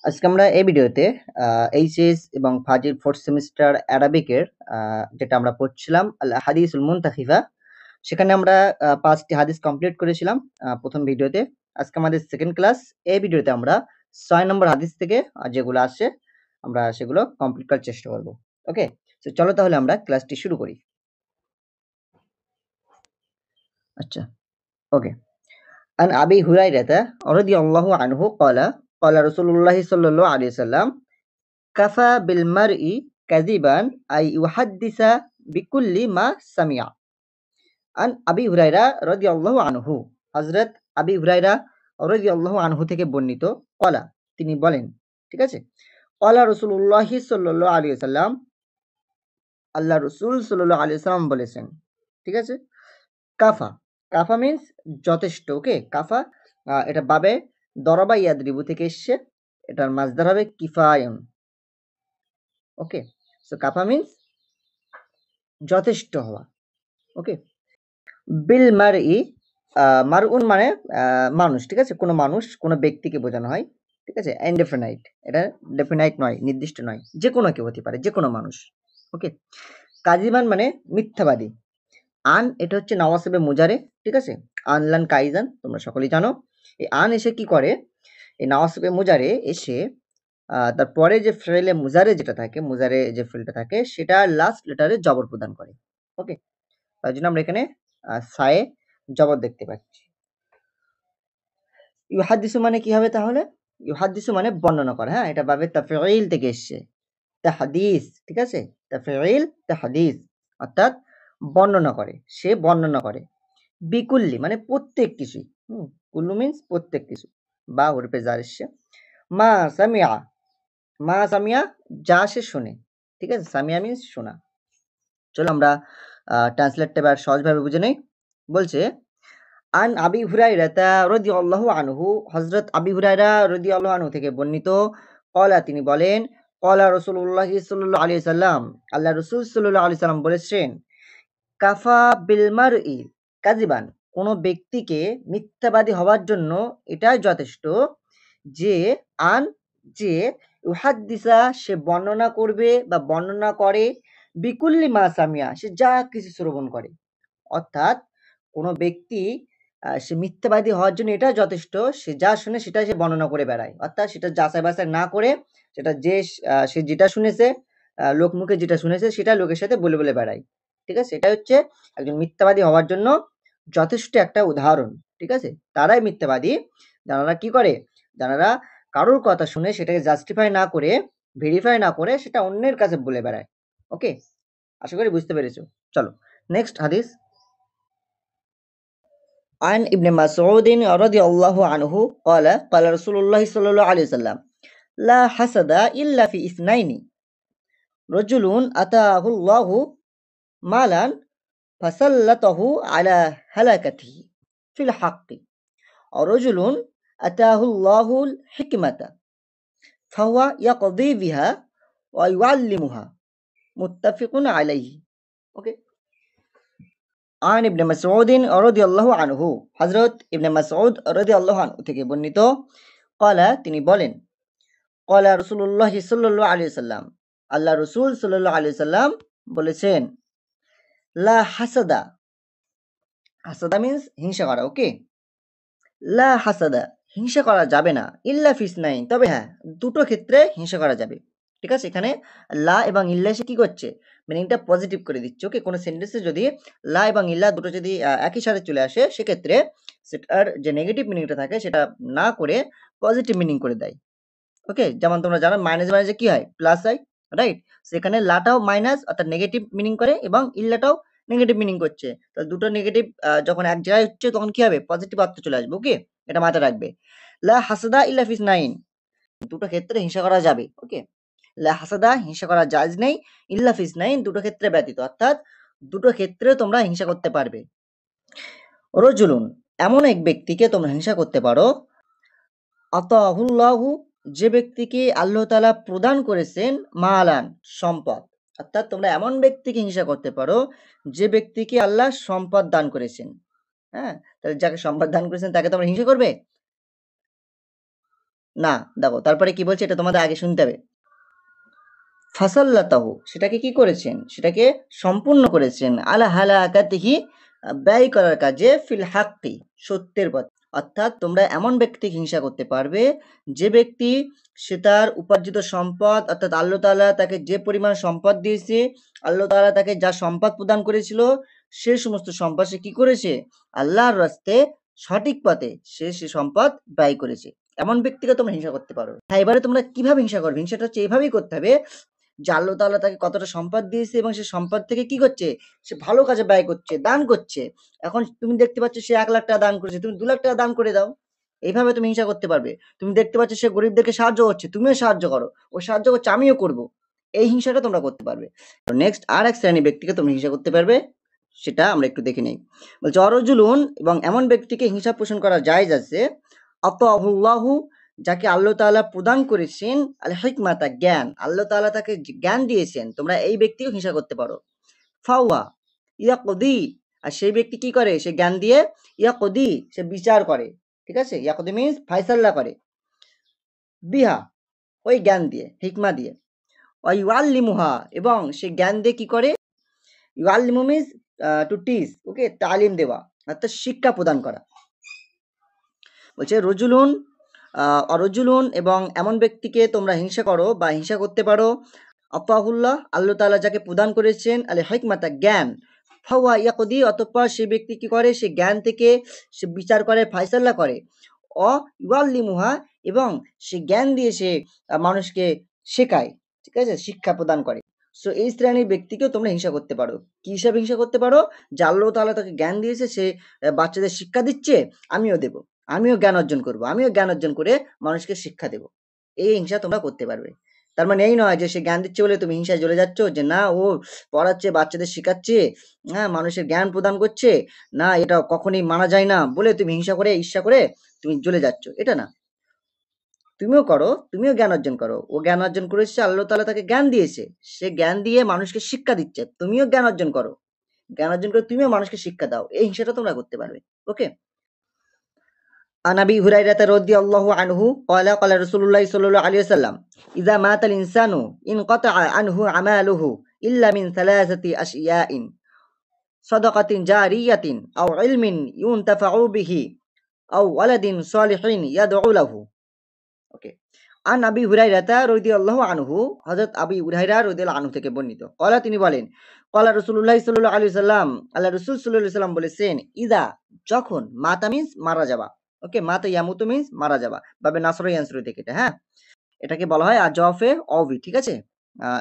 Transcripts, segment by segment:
আজকে আমরা এই ভিডিওতে এইচএস এবং ফাজিল 4th সেমিস্টার অ্যারাবিকের যেটা আমরা পড়ছিলাম আল হাদিসুল মুনতাখিবা, সেখানে আমরা 5টি হাদিস কমপ্লিট করেছিলাম প্রথম ভিডিওতে। আজকে আমাদের সেকেন্ড ক্লাস। এই ভিডিওতে আমরা 6 নম্বর হাদিস থেকে যেগুলো আসে আমরা সেগুলো কমপ্লিট করার চেষ্টা করব। ওকে, তো চলো তাহলে আমরা ক্লাসটি শুরু করি। আচ্ছা, ওকে। আন আবি হুরায়রাতা রাদিয়াল্লাহু আনহু ক্বালা ক্বালা রাসূলুল্লাহ সাল্লাল্লাহু আলাইহি ওয়াসাল্লাম কাফা বিল মারই কাযিবান আই ইউহাদ্দিসা বিকুল্লি মা সামিআ। আন আবি হুরায়রা রাদিয়াল্লাহু আনহু, হযরত আবি হুরায়রা রাদিয়াল্লাহু আনহু থেকে বর্ণিত, ক্বালা তিনি বলেন, ঠিক আছে। ক্বালা রাসূলুল্লাহ সাল্লাল্লাহু আলাইহি ওয়াসাল্লাম, আল্লাহ রাসূল সাল্লাল্লাহু আলাইহি ওয়াসাল্লাম বলেছেন, ঠিক আছে। কাফা, কাফা মিন্স যথেষ্ট। ওকে, কাফা এটা বাবে দরাবা ইয়াদরিবু থেকে এসছে, এটার মাসদার হবে কিফায়ুন। ওকে, সো কাফা মিন্স যথেষ্ট হওয়া। ওকে, বিল মারই, মারউন মানে মানুষ, ঠিক আছে। কোনো মানুষ, কোনো ব্যক্তিকে বোঝানো হয়, ঠিক আছে। ইনডেফিনাইট, এটা ডেফিনাইট নয়, নির্দিষ্ট নয়, যে কোনো কেউ হতে পারে, যে কোনো মানুষ। ওকে, কাজিমান মানে মিথ্যাবাদী। আন এটা হচ্ছে নওয়াসিবে মুজারে, ঠিক আছে। আনলান কাইজান তোমরা সকলেই জানো। এই আন এসে কি করে, এই নওয়াসিবে মুজারে এসে তারপরে যে ফেলে মুজারে যেটা থাকে, মুজারে যে ফেলটা থাকে সেটা লাস্ট লেটারে জবর প্রদান করে। ওকে, তার জন্য আমরা এখানে সায়ে জবর দেখতে পাচ্ছি। ইউহাদ্দিসু মানে কি হবে তাহলে? ইউহাদ্দিসু মানে বর্ণনা করা। হ্যাঁ, এটা বাবে তাফঈল থেকে এসছে, তাহদিস, ঠিক আছে। তাফঈল তাহদিস অর্থাৎ বর্ণনা করে, সে বর্ণনা করে। বিকুল্লি মানে প্রত্যেক কিছুই। কুল্লু মিন্স প্রত্যেক কিছু, বা হরফে জার এসছে। মা সামিয়া, মা সামিয়া যা সে শুনে, ঠিক আছে। সামিয়া মিন্স শোনা। চলো আমরা ট্রান্সলেটটা এবার সহজভাবে বুঝে নেই। বলছে, আন আবি হুরায়রা রাদিয়াল্লাহু আনহু, হযরত আবি হুরায়রা রাদিয়াল্লাহু আনহু থেকে বর্ণিত, ক্বালা তিনি বলেন, ক্বালা রাসূলুল্লাহ সাল্লাল্লাহু আলাইহি সাল্লাম, আল্লাহ রাসূল সাল্লাল্লাহু আলাইহি সাল্লাম বলেছেন, কাফা বিল মারই কাযিবান, কোন ব্যক্তিকে মিথ্যাবাদী হওয়ার জন্য এটাই যথেষ্ট যে আন যে ইউহাদ্দিসা সে বর্ণনা করবে বা বর্ণনা করে, বিকুল্লি মা সামিয়া সে যা কিছু শ্রবণ করে। অর্থাৎ কোনো ব্যক্তি সে মিথ্যাবাদী হওয়ার জন্য এটা যথেষ্ট, সে যা শুনে সেটাই সে বর্ণনা করে বেড়ায়। অর্থাৎ সেটা যাচাই-বাছাই না করে, সেটা যে সে যেটা শুনেছে, লোকমুখে যেটা শুনেছে সেটা লোকের সাথে বলে, বলে বেড়ায়। ঠিক আছে? এটাই হচ্ছে একজন মিথ্যাবাদী হওয়ার জন্য যথেষ্ট একটা উদাহরণ। ঠিক আছে? তারাই মিথ্যাবাদী যারা কি করে? যারা কারোর কথা শুনে সেটাকে জাস্টিফাই না করে, ভেরিফাই না করে সেটা অন্যের কাছে বলে বেড়ায়। ওকে? আশা করি বুঝতে পেরেছো। চলো নেক্সট হাদিস। عن ابن مسعود رضي الله عنه قال قال رسول الله صلى الله عليه وسلم لا حسد إلا في اثنين رجل أتاه الله مالا فسلطه على هلكته في الحق ورجل أتاه الله الحكمة فهو يقضي بها ويعلمها متفق عليه. ওকে, আন ইবনে মাসউদিন রাদিয়াল্লাহু আনহু, হযরত ইবনে মাসউদ রাদিয়াল্লাহু আনহু থেকে বর্ণিত, ক্বালা তিনি বলেন, ক্বালা রাসূলুল্লাহ সাল্লাল্লাহু আলাইহি ওয়াসাল্লাম, আল্লাহ রাসূল সাল্লাল্লাহু আলাইহি ওয়াসাল্লাম বলেছেন, লা হাসাদা, হাসাদা মিন্স হিংসা করা। ওকে, লা হাসাদা হিংসা করা যাবে না, ইল্লা ফিসনাইন তবে হ্যাঁ দুটো ক্ষেত্রে হিংসা করা যাবে। ঠিক আছে, এখানে লা এবং ইল্লা এসে কি করছে, মিনিংটা পজিটিভ করে দিচ্ছে। ওকে, কোনো সেন্টেন্সে যদি লা এবং ইল্লা দুটো যদি একই সাথে চলে আসে, সেক্ষেত্রে সেটার যে নেগেটিভ মিনিংটা থাকে সেটা না করে পজিটিভ মিনিং করে দেয়। ওকে, যেমন তোমরা জানো মাইনাস মাইনাসে কি হয়, প্লাস হয়, রাইট। সেখানে লাটাও মাইনাস অর্থাৎ নেগেটিভ মিনিং করে এবং ইল্লাটাও নেগেটিভ মিনিং করছে। তো দুটো নেগেটিভ যখন এক জায়গায় হচ্ছে তখন কি হবে, পজিটিভ অর্থ চলে আসবে। ওকে, এটা মাথায় রাখবে। লা হাসাদা ইল্লা ফিস নাইন, দুটো ক্ষেত্রে হিংসা করা যাবে। ওকে, লা হাসাদা হিংসা করা জায়েজ নেই, ইল্লা ফিস নাইন দুটো ক্ষেত্রে ব্যতীত, অর্থাৎ দুটো ক্ষেত্রে তোমরা হিংসা করতে পারবে। রজুলুন এমন এক ব্যক্তিকে তোমরা হিংসা করতে পারো, আতাহুল্লাহু যে ব্যক্তিকে আল্লাহ তাআলা প্রদান করেছেন, মালান সম্পদ। অর্থাৎ তোমরা এমন ব্যক্তিকে হিংসা করতে পারো যে ব্যক্তিকে আল্লাহ সম্পদ দান করেছেন। হ্যাঁ, তাহলে যাকে সম্পদ দান করেছেন তাকে তোমরা হিংসা করবে? না, দেখো তারপরে কি বলছে এটা তোমাদের আগে শুনতে হবে। ফাসাল্লাতাহু, সেটাকে কি করেছেন, সেটাকে সম্পূর্ণ করেছেন, আলা হালাকাতিহি, ব্যয় করার কাজে, ফিল হাক্কি, সত্যের পথে। অর্থাৎ তোমরা এমন ব্যক্তিকে হিংসা করতে পারবে যে ব্যক্তি সে তার উপার্জিত সম্পদ, অর্থাৎ আল্লাহ তাআলা তাকে যে পরিমাণ সম্পদ দিয়েছে, আল্লাহ তাআলা তাকে যা সম্পদ প্রদান করেছিল, সে সমস্ত সম্পদ সে কি করেছে, আল্লাহর রাস্তায় সঠিক পথে সে সম্পদ ব্যয় করেছে। এমন ব্যক্তিকে তোমরা হিংসা করতে পারো। হ্যাঁ, এবারে তোমরা কিভাবে হিংসা করবে? হিংসাটা হচ্ছে এভাবেই করতে হবে যে আল্লাহ তাআলা তাকে কতটা সম্পদ দিয়েছে এবং সে সম্পদ থেকে কি করছে, সে ভালো কাজে ব্যয় করছে, দান করছে। এখন তুমি দেখতে পাচ্ছ সে 1,00,000 টাকা দান করেছে, তুমি 2,00,000 টাকা দান করে দাও। এইভাবে তুমি হিংসা করতে পারবে। তুমি দেখতে পাচ্ছ সে গরিবদেরকে সাহায্য করছে, তুমিও সাহায্য করো। ও সাহায্য করছে, আমিও করব। এই হিংসাটা তোমরা করতে পারবে। নেক্সট আর এক শ্রেণী ব্যক্তিকে তুমি হিংসা করতে পারবে, সেটা আমরা একটু দেখে নেই। বলছে অরজুলুন, এবং এমন ব্যক্তিকে হিংসা পোষণ করা জায়েজ আছে, আতাহুল্লাহু, যাকে আল্লাহ তাআলা প্রদান করেছেন আল হিকমাতা, জ্ঞান, আল্লাহ তাআলা তাকে জ্ঞান দিয়েছেন, তোমরা এই ব্যক্তিকে হিংসা করতে পারো। ফাওয়া ইয়াকদি, আর সেই ব্যক্তি কি করে, সে জ্ঞান দিয়ে ইয়াকদি, সে বিচার করে। ঠিক আছে, ইয়াকদি মিন্স ফায়সাল্লা করে, বিহা, ওই জ্ঞান দিয়ে, হিকমা দিয়ে। ওয়াইউআল্লিমুহা, এবং সে জ্ঞান দিয়ে কি করে, ইউআল্লিমু মিন্স টু টিচ, ওকে, তালিম দেওয়া, অর্থাৎ শিক্ষা প্রদান করা। বলছে রজুলুন, অরজুলুন, এবং এমন ব্যক্তিকে তোমরা হিংসা করো বা হিংসা করতে পারো, আতাহুল্লাহ, আল্লাহ তাআলা যাকে প্রদান করেছেন আল হিকমাতা, জ্ঞান, ফাওয়া ইয়াকদি, অতঃপর সে ব্যক্তি কি করে, সে জ্ঞান থেকে সে বিচার করে, ফায়সাল্লা করে। অ ইউআল্লিমুহা, এবং সে জ্ঞান দিয়ে সে মানুষকে শেখায়, ঠিক আছে, শিক্ষা প্রদান করে। সো এই শ্রেণীর ব্যক্তিকেও তোমরা হিংসা করতে পারো। কি হিসাবে হিংসা করতে পারো? যে আল্লাহ তাআলা তাকে জ্ঞান দিয়েছে, সে বাচ্চাদের শিক্ষা দিচ্ছে, আমিও দেব, আমিও জ্ঞান অর্জন করব, আমিও জ্ঞান অর্জন করে মানুষকে শিক্ষা দেব। এই হিংসা তোমরা করতে পারবে। তার মানে এই নয় যে সে জ্ঞান দিচ্ছে বলে তুমি হিংসায় জ্বলে যাচ্ছ, যে না ও পড়াচ্ছে, বাচ্চাদের শেখাচ্ছে, হ্যাঁ, মানুষের জ্ঞান প্রদান করছে, না এটা কখনোই মানা যায় না বলে তুমি হিংসা করে, ঈর্ষা করে তুমি জ্বলে যাচ্ছ, এটা না। তুমিও করো, তুমিও জ্ঞান অর্জন করো। ও জ্ঞান অর্জন করেছে, আল্লাহ তাআলা তাকে জ্ঞান দিয়েছে, সে জ্ঞান দিয়ে মানুষকে শিক্ষা দিচ্ছে, তুমিও জ্ঞান অর্জন করো। জ্ঞান অর্জন করে তুমিও মানুষকে শিক্ষা দাও। এই হিংসাটা তোমরা করতে পারবে। ওকে। عن أبي هريرة رضي الله عنه قال قال رسول الله صلى الله عليه وسلم إذا مات الإنسان انقطع عنه عماله إلا من ثلاثة أشياء صدقة جارية أو علم ينتفع به أو ولد صالح يدعو له. ওকে। আন আবি হুরাইরাতা রাদিয়াল্লাহু আনহু, হযরত আবি হুরায়রা রাদিয়াল্লাহু আনহু থেকে বর্ণিত। ক্বালা, তিনি বলেন, ক্বালা রাসূলুল্লাহ সাল্লাল্লাহু আলাইহি সাল্লাম, আল্লাহ রাসূল সাল্লাল্লাহু আলাইহি সাল্লাম বলেছেন, ইদা, যখন, মাতা মিন্স মারা যাবা, ওকে, মাতা ইয়ামুতু মিন্স মারা যাবা, বাবে নাসর ইয়ানসুর থেকে এটা, হ্যাঁ, এটাকে বলা হয় আজাফে অভি, ঠিক আছে।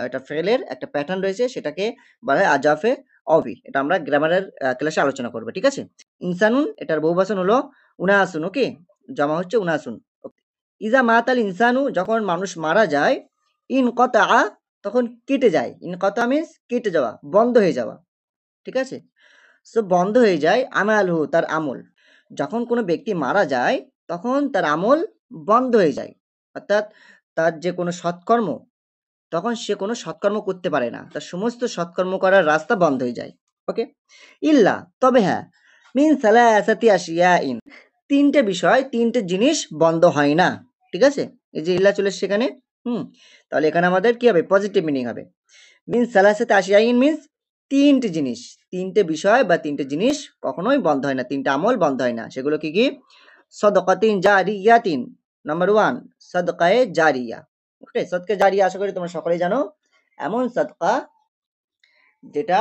এটা ফেলের একটা প্যাটার্ন রয়েছে, সেটাকে বলা হয় আজাফে অভি। এটা আমরা গ্রামারের ক্লাসে আলোচনা করব, ঠিক আছে। ইনসানুন, এটার বহুবচন হলো উনাসুন, ওকে, জমা হচ্ছে উনাসুন। ইজা মাতাল ইনসানু, যখন মানুষ মারা যায়, ইন কতা, তখন কেটে যায়, ইন কতা মিন্স কেটে যাওয়া, বন্ধ হয়ে যাওয়া, ঠিক আছে। সো বন্ধ হয়ে যায়, আমালহু, তার আমল। যখন কোনো ব্যক্তি মারা যায় তখন তার আমল বন্ধ হয়ে যায়, অর্থাৎ তার যে কোনো সৎকর্ম, তখন সে কোনো সৎকর্ম করতে পারে না, তার সমস্ত সৎকর্ম করার রাস্তা বন্ধ হয়ে যায়। ওকে। ইল্লা, তবে হ্যাঁ, মিন সালাসাতি আশিয়াইন, তিনটে বিষয়, তিনটে জিনিস বন্ধ হয় না, ঠিক আছে। এই যে ইল্লা চলে সেখানে, তাহলে এখানে আমাদের কি হবে, পজিটিভ মিনিং হবে। মিন সালাসাতি আশিয়াইন মিন্স তিনটে জিনিস, তিনটে বিষয় বা তিনটে জিনিস কখনোই বন্ধ হয় না, তিনটে আমল বন্ধ হয় না। সেগুলো কি কি? সদকাতিন জারিয়াতিন, নাম্বার 1 সদকায়ে জারিয়া। ওকে, সদকা জারিয়া আশা করি তোমরা সকলেই জানো। এমন সদকা যেটা,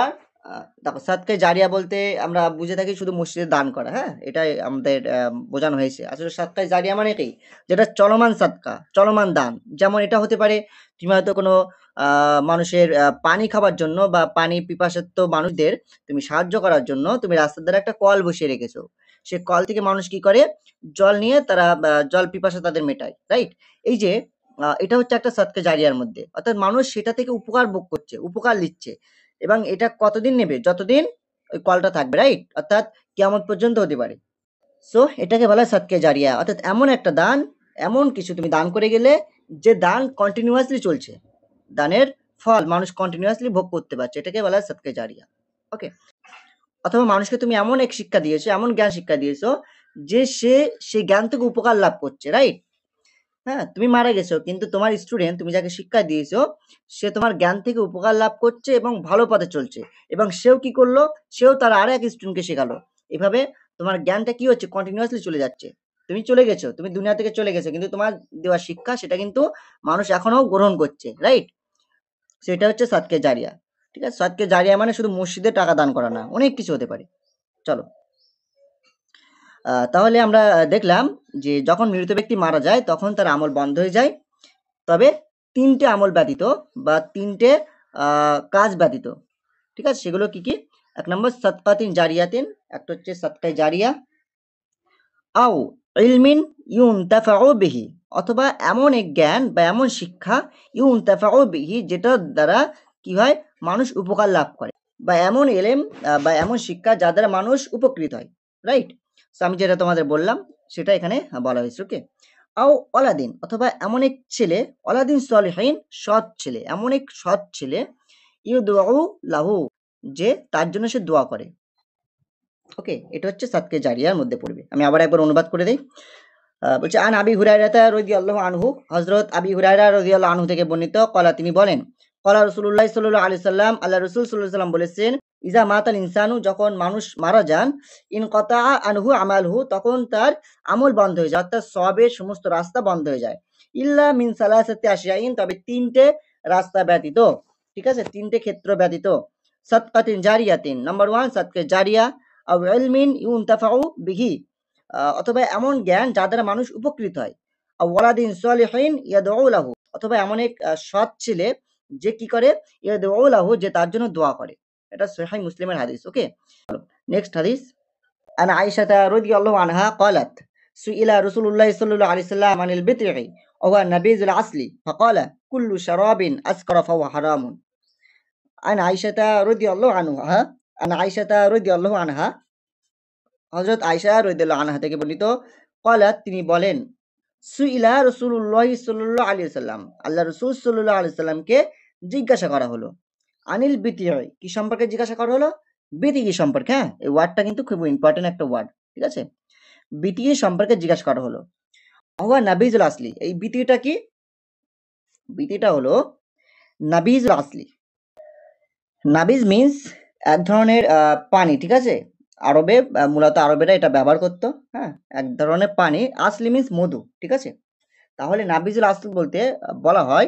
দেখো সাদকায়ে জারিয়া বলতে আমরা বুঝে থাকি শুধু মসজিদে দান করা, হ্যাঁ, এটাই আমাদের বোঝানো হয়েছে। আসলে সাদকায়ে জারিয়া মানে কি, যেটা চলমান সাদকা, চলমান দান। যেমন এটা হতে পারে তুমি হয়তো কোনো মানুষের পানি খাবার জন্য বা পানি পিপাসার্ত মানুষদের তুমি সাহায্য করার জন্য তুমি রাস্তার ধারে একটা কল বসিয়ে রেখেছো। সে কল থেকে মানুষ কি করে, জল নিয়ে তারা জল পিপাসা তাদের মেটায়, রাইট। এই যে এটা হচ্ছে একটা সাদকা জারিয়ার মধ্যে, অর্থাৎ মানুষ সেটা থেকে উপকার ভোগ করছে, উপকার নিচ্ছে, এবং এটা কতদিন নেবে, যতদিন ওই কলটা থাকবে, রাইট, অর্থাৎ কিয়ামত পর্যন্ত হতে পারে। সো এটাকে বলা হয় সাদকা জারিয়া, অর্থাৎ এমন একটা দান, এমন কিছু তুমি দান করে গেলে যে দান কন্টিনিউয়াসলি চলছে, দানের ফল মানুষ কন্টিনিউয়াসলি ভোগ করতে পারছে, এটাকে বলা হয় সাদকা জারিয়া। ওকে। অথবা মানুষকে তুমি এমন এক শিক্ষা দিয়েছো, এমন জ্ঞান শিক্ষা দিয়েছো যে সে সেই জ্ঞান থেকে উপকার লাভ করছে, রাইট। হ্যাঁ, তুমি মারা গেছো কিন্তু তোমার স্টুডেন্ট, তুমি যাকে শিক্ষা দিয়েছো, সে তোমার জ্ঞান থেকে উপকার লাভ করছে এবং ভালো পথে চলছে, এবং সেও কি করলো, সেও তার আরো এক স্টুডেন্টকে শেখালো। এভাবে তোমার জ্ঞানটা কি হচ্ছে, কন্টিনিউয়াসলি চলে যাচ্ছে। তুমি চলে গেছো, তুমি দুনিয়া থেকে চলে গেছো, কিন্তু তোমার দেওয়া শিক্ষা সেটা কিন্তু মানুষ এখনো গ্রহণ করছে, রাইট? সেটা হচ্ছে সাদকে জারিয়া। ঠিক আছে, সাদকে জারিয়া মানে শুধু মসজিদে টাকা দান করা না, অনেক কিছু হতে পারে। চলো, তাহলে আমরা দেখলাম যে যখন মৃত ব্যক্তি মারা যায় তখন তার আমল বন্ধ হয়ে যায়, তবে ৩ টে আমল ব্যতীত বা ৩ টে কাজ ব্যতীত। ঠিক আছে? সেগুলো কি, কি? ১ নম্বর সাদকাতিন জারিয়াতিন, একটা হচ্ছে সাদকায়ে জারিয়া, আও ইলমিন ইউনতাফাউ বিহি, অথবা এমন এক জ্ঞান বা এমন শিক্ষা, ইউনতাফাউ বিহি, যেটার দ্বারা কি হয়, মানুষ উপকার লাভ করে, বা এমন এলেম বা এমন শিক্ষা যার দ্বারা মানুষ উপকৃত হয়, রাইট? সো আমি যেটা তোমাদের বললাম সেটা এখানে বলা হয়েছে, ওকে? আও অলাদিন, অথবা এমন এক ছেলে, অলাদিন সলিহিন, সৎ ছেলে, এমন এক সৎ ছেলে, ইউদউ লাহু, যে তার জন্য সে দোয়া করে। ওকে, এটা হচ্ছে সাদকে জারিয়ার মধ্যে পড়বে। আমি আবার একবার অনুবাদ করে দেই। বলছে আন আবি হুরায়রাতা রাদিয়াল্লাহু আনহু, হযরত আবি হুরায়রা রাদিয়াল্লাহু আনহু থেকে বর্ণিত, ক্বালা, তিনি বলেন, ক্বালা রাসূলুল্লাহ সাল্লাল্লাহু আলাইহি সাল্লাম, আল্লাহ রাসূল সাল্লাল্লাহু আলাইহি সাল্লাম বলেছেন, ইজা মাতাল ইনসানু, যখন মানুষ মারা যান, ইনকাতা আনহু আমালহু, তখন তার আমল বন্ধ হয়ে যায়, অর্থাৎ সওয়াবের সমস্ত রাস্তা বন্ধ হয়ে যায়, ইল্লা মিন সালাসাতি আশিয়াইন, তবে ৩টে রাস্তা ব্যতীত। ঠিক আছে, ৩টে ক্ষেত্র ব্যতীত। সাদকাতিন জারিয়াতিন, নাম্বার 1 সাদকে জারিয়া, আও ইলমিন ইউনতাফাউ বিহি, অথবা এমন জ্ঞান যা দ্বারা মানুষ উপকৃত হয়, আও ওয়ালাদিন সলিহিন ইয়াদউ লাহু, অথবা এমন এক সৎ ছেলে যে কি করে, ইয়াদউ লাহু, যে তার জন্য দোয়া করে। এটা সহিহ মুসলিমের হাদিস, ওকে? নেক্সট হাদিস, আন আয়েশা রাদিয়াল্লাহু আনহা ক্বালাত, সুইলা রাসূলুল্লাহ সাল্লাল্লাহু আলাইহি সাল্লাম আনিল বিত'i ওয়া হুয়া নাবিযুল আসলি ফাকালা কুল্লু শারাবিন আসকারা ফাহুয়া হারামুন। আন আয়েশা রাদিয়াল্লাহু আনহা, আন আয়েশা রাদিয়াল্লাহু আনহা, হযরত আয়েশা রাদিয়াল্লাহু আনহা থেকে বর্ণিত, ক্বালাত, তিনি বলেন, সুইলা রাসূলুল্লাহ সাল্লাল্লাহু আলাইহি ওয়াসাল্লাম, আল্লাহ রাসূল সাল্লাল্লাহু আলাইহি সাল্লামকে জিজ্ঞাসা করা হলো, আনিল বিত'i, কি সম্পর্কে জিজ্ঞাসা করা হলো? বিতি'i সম্পর্কে, হ্যাঁ? এই ওয়ার্ডটা কিন্তু খুব ইম্পর্টেন্ট একটা ওয়ার্ড, ঠিক আছে? বিতি'i সম্পর্কে জিজ্ঞাসা করা হলো। হুয়া নাবিযুল আসলি, এই বিতি'টা কি? বিতি'টা হলো নাবিযুল আসলি। নাবিজ মিন্স এক ধরনের পানি, ঠিক আছে? আরবে মূলত আরবেরা এটা ব্যবহার করত, হ্যাঁ? এক ধরনের পানি, আসলি মিন্স মধু, ঠিক আছে? তাহলে নাবিজুল আসল বলতে বলা হয়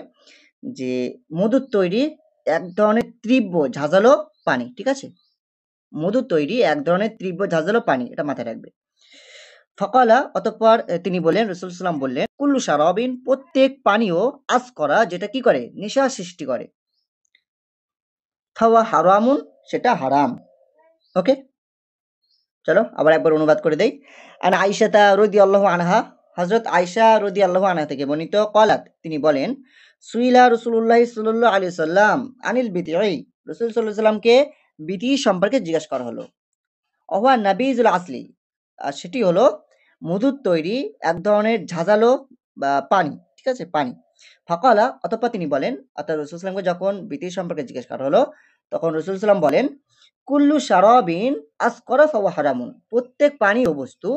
যে মধুর তৈরি এক ধরনের তীব্র ঝাঁঝালো পানি, ঠিক আছে? মধুর তৈরি এক ধরনের তীব্র ঝাঁঝালো পানি, এটা মাথায় রাখবে। ফাকালা, অতঃপর তিনি বললেন, রাসূল সাল্লাল্লাহু আলাইহি ওয়াসাল্লাম বললেন, কুল্লু শারাবিন, প্রত্যেক পানীয়, করা, যেটা কি করে, নেশা সৃষ্টি করে, ফাওয়া হারামুন, সেটা হারাম। ওকে, চলো আবার একবার অনুবাদ করে দেই। আন আয়েশা রাদিয়াল্লাহু আনহা, হযরত আয়েশা রাদিয়াল্লাহু আনহা থেকে বর্ণিত, ক্বালাত, তিনি বলেন, সুইলা রাসূলুল্লাহ সাল্লাল্লাহু আলাইহি ওয়াসাল্লাম আনিল বিত'i, রাসূল সাল্লাল্লাহু আলাইহি ওয়াসাল্লামকে বিতি সম্পর্কে জিজ্ঞাসা করা হলো। অহুয়া নাবিযুল আসলি, সেটি হলো মধুর তৈরি এক ধরনের ঝাঁঝালো বা পানি, ঠিক আছে? পানি। ফাকালা, অতঃপর তিনি বলেন, অর্থাৎ রাসূল সাল্লাল্লাহু আলাইহি ওয়াসাল্লামকে যখন বিতি সম্পর্কে জিজ্ঞেস করা হলো, তখন রাসূল সাল্লাল্লাহু আলাইহি ওয়াসাল্লাম বলেন, কুল্লু শারাবিন আসকারা ফাহুয়া হারামুন, প্রত্যেক পানীয় বস্তু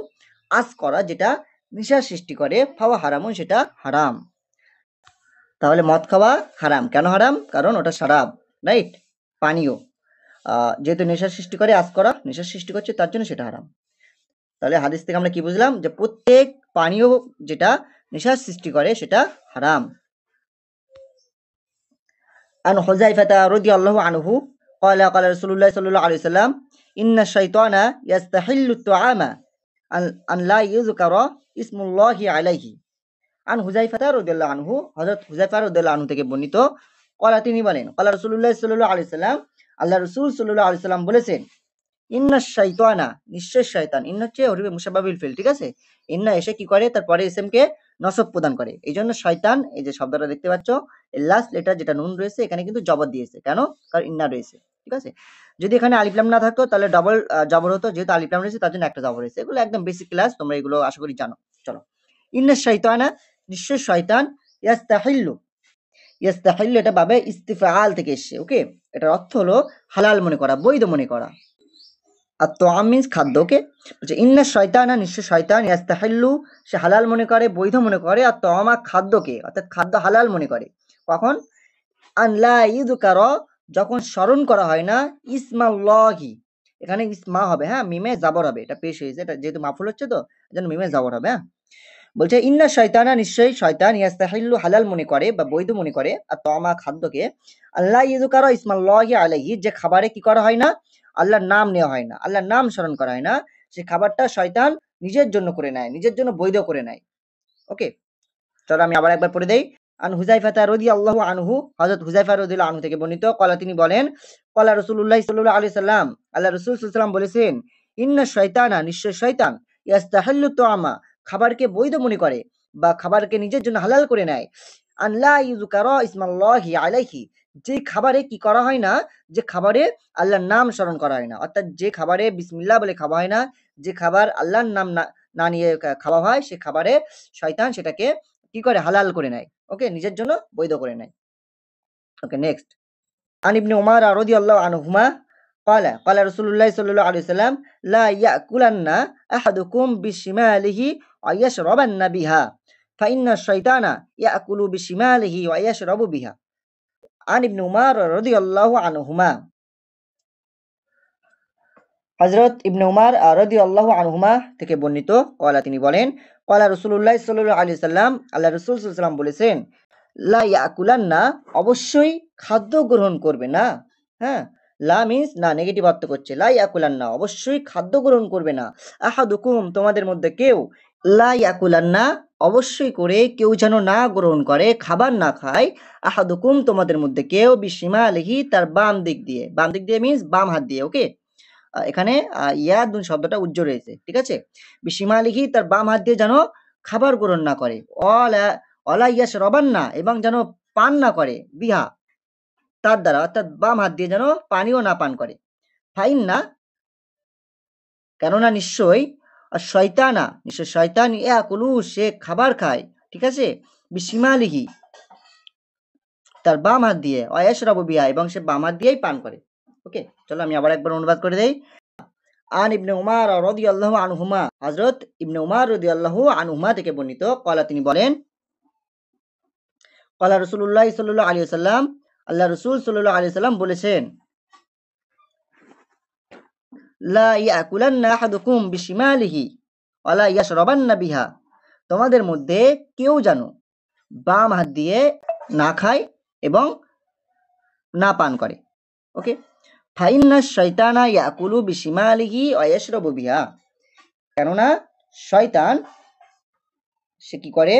আসকারা, যেটা নেশা সৃষ্টি করে, ফাহুয়া হারামুন, সেটা হারাম। তাহলে মদ খাওয়া হারাম। কেন হারাম? কারণ ওটা শারাব, রাইট? পানীয়। যেহেতু নেশা সৃষ্টি করে, আসকারা নেশা সৃষ্টি করছে, তার জন্য সেটা হারাম। তাহলে হাদিস থেকে আমরা কি বুঝলাম? যে প্রত্যেক পানীয় যেটা নেশার সৃষ্টি করে সেটা হারাম। আন হুযায়ফা রাদিয়াল্লাহু আনহু ক্বালা ক্বালা রাসূলুল্লাহ সাল্লাল্লাহু আলাইহি ওয়াসাল্লাম, ইন্না শাইতানা ইয়াস্তাহিল্লু আত-তুআমা আন লা ইউযকারা ইসমুল্লাহি আলাইহি। আন হুযায়ফা রাদিয়াল্লাহু আনহু, হযরত হুযায়ফা রাদিয়াল্লাহু আনহু থেকে বর্ণিত, ক্বালা, তিনি বলেন, ক্বালা রাসূলুল্লাহ সাল্লাল্লাহু আলাইহি ওয়াসাল্লাম, আল্লাহ রাসূল সাল্লাল্লাহু আলাইহি ওয়াসাল্লাম বলেছেন, ইন্না শাইতানা, নিশ্চয় শয়তান, ইন্না হচ্ছে হরফে মুশাব্বাবিল ফিল, ঠিক আছে? ইন্না এসে কি করে, তারপরে ইসমকে নসব প্রদান করে। এইজন্য শয়তান, এই যে শব্দটা দেখতে পাচ্ছ, এর লাস্ট লেটার যেটা নুন রয়েছে, এখানে কিন্তু জবর দিয়েছে। কেন? কারণ ইন্না রয়েছে, ঠিক আছে? যদি এখানে আলিফ লাম না থাকতো তাহলে ডবল জবর হতো, যেহেতু আলিফ লাম রয়েছে তার জন্য একটা জবর হয়েছে। এগুলো একদম বেসিক ক্লাস, তোমরা এগুলো আশা করি জানো। চলো, ইন্না শাইতানা, নিশ্চয় শয়তান, ইয়াস্তাহিল্লু, ইয়াস্তাহিল্লু এটা বাবে ইস্তিফআল থেকে এসেছে, ওকে? এটার অর্থ হলো হালাল মনে করা, বৈধ মনে করা। আর তোআম মিন্স খাদ্যকে, বলছে ইন্না শয়তানা, নিশ্চয় শয়তান, ইয়াস্তাহিল্লু সে হালাল মনে করে, বৈধ মনে করে, আর তোআমা খাদ্যকে, অর্থাৎ খাদ্য হালাল মনে করে। কখন? আন লা ইযকারা, যখন স্মরণ করা হয় না, ইসমাল্লাহি, এখানে ইসমা হবে, হ্যাঁ, মিমে জাবর হবে, এটা পেশ হয়েছে, এটা যেহেতু মাফুল হচ্ছে তো এজন্য মিমে জাবর হবে, হ্যাঁ। বলছে ইন্না শয়তানা, নিশ্চয়ই শয়তান, ইয়াস্তাহিল্লু হালাল মনে করে বা বৈধ মনে করে, আর তমা খাদ্যকে, আল্লাহ ইযকারা ইসমাল্লাহি আলাইহি, যে খাবারে কি করা হয় না, আল্লাহর নাম নেওয়া হয় না, আল্লাহর নাম স্মরণ করা হয় না, সে খাবারটা শয়তান নিজের জন্য করে নেয়, নিজের জন্য বৈধ করে নেয়। ওকে, চলো আমি আবার একবার পড়ে দেই। আন হুযায়ফা রাদিয়াল্লাহু আনহু, হযরত হুযায়ফা রাদিয়াল্লাহু আনহু থেকে বর্ণিত, ক্বালা, তিনি বলেন, ক্বালা রাসূলুল্লাহ সাল্লাল্লাহু আলাইহি সাল্লাম, আল্লাহ রাসূল সাল্লাল্লাহু আলাইহি সাল্লাম বলেছেন, ইন্না শয়তানা, নিশ্চয় শয়তান, ইয়াস্তাহিল্লু তুআমা, খাবারকে বৈধ মনে করে বা খাবারকে নিজের জন্য হালাল করে নেয়, আন লা ইযকারা ইসমাল্লাহি আলাইহি, যে খাবারে কি করা হয় না, যে খাবারে আল্লাহর নাম স্মরণ করা হয় না, অর্থাৎ যে খাবারে বিসমিল্লাহ বলে খাওয়া হয় না, যে খাবার আল্লাহর নাম না নিয়ে খাওয়া হয়, সে খাবারে শয়তান সেটাকে কি করে, হালাল করে নেয়, ওকে, নিজের জন্য বৈধ করে নেয়। ওকে, নেক্সট। আন ইবনে উমার রাদিয়াল্লাহু আনহুমা ক্বালা ক্বালা রাসূলুল্লাহ সাল্লাল্লাহু আলাইহি ওয়াসাল্লাম, লা ইয়াকুলান্না আহাদুকুম বিশিমালিহি ওয়া ইয়াশরাবান্না বিহা ফাইন্না শাইতানা ইয়াকুলু বিশিমালিহি ওয়া ইয়াশরাবু বিহা। আন ইবনে উমার রাদিয়াল্লাহু আনহুমা, হযরত ইবনে উমার রাদিয়াল্লাহু আনহুমা থেকে বর্ণিত, ক্বালা, তিনি বলেন, ক্বালা রাসূলুল্লাহ সাল্লাল্লাহু আলাইহি ওয়াসাল্লাম, আল্লাহ রাসূল সাল্লাল্লাহু আলাইহি ওয়াসাল্লাম বলেছেন, লা ইয়াকুলান্না, অবশ্যই খাদ্য গ্রহণ করবে না, হ্যাঁ, লা মিন্স না, নেগেটিভ অর্থ করছে, লা ইয়াকুলান্না, অবশ্যই খাদ্য গ্রহণ করবে না, আহাদুকুম, তোমাদের মধ্যে কেউ, লা ইয়াকুলান্না, অবশ্যই করে কেউ যেন না গ্রহণ করে, খাবার না খায়, আহাদুকুম, তোমাদের মধ্যে কেউ, বিশিমালিহি, তার বাম দিক দিয়ে, বাম দিক দিয়ে মিন্স বাম হাত দিয়ে, ওকে, এখানে ইয়াদুন শব্দটা উজ্জ্ব রয়েছে, ঠিক আছে, বিশিমালিহি, তার বাম হাত দিয়ে যেন খাবার গ্রহণ না করে, অলা অলা ইয়াশরাবান্না, এবং যেন পান না করে, বিহা, তার দ্বারা, অর্থাৎ বাম হাত দিয়ে যেন পানিও না পান করে, ফাইন্না, কেননা নিশ্চয়ই, আর শয়তানা, নিশ্চয় শয়তান, ইয়াকুলু, সে খাবার খায়, ঠিক আছে, বিশিমালিহি, তার বাম হাত দিয়ে, অয়াশরাবু বিহা, এবং সে বাম হাত দিয়েই পান করে। ওকে, চলো আমি আবার একবার অনুবাদ করে দেই। আন ইবনে উমার রাদিয়াল্লাহু আনহুমা, হযরত ইবনে উমার রাদিয়াল্লাহু আনহুমা থেকে বর্ণিত, ক্বালা, তিনি বলেন, ক্বালা রাসূলুল্লাহ সাল্লাল্লাহু আলাইহি ওয়াসাল্লাম, আল্লাহ রাসূল সাল্লাল্লাহু আলাইহি ওয়াসাল্লাম বলেছেন, লা ইয়াকুলান্না আহাদুকুম বিশিমালিহি ওয়া লা ইয়াশরাবান্না বিহা, তোমাদের মধ্যে কেউ যেন বাম হাত দিয়ে না খায় এবং না পান করে। ওকে, ফাইন্না শাইতানা ইয়াকুলু বিশিমালিহি ওয়া ইয়াশরাবু বিহা, কেননা শয়তান, সে কি করে,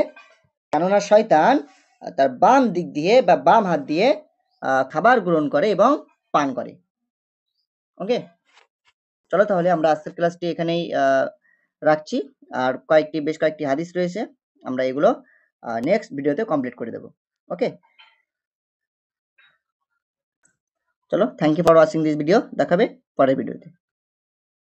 কেননা শয়তান তার বাম দিক দিয়ে বা বাম হাত দিয়ে খাবার গ্রহণ করে এবং পান করে। ওকে, চলো তাহলে আমরা আজকের ক্লাসটি এখানেই রাখছি, আর বেশ কয়েকটি হাদিস রয়েছে, আমরা এগুলো নেক্সট ভিডিওতে কমপ্লিট করে দেব। ওকে, চলো, thank you for watching this video, দেখাবে পরের ভিডিওতে।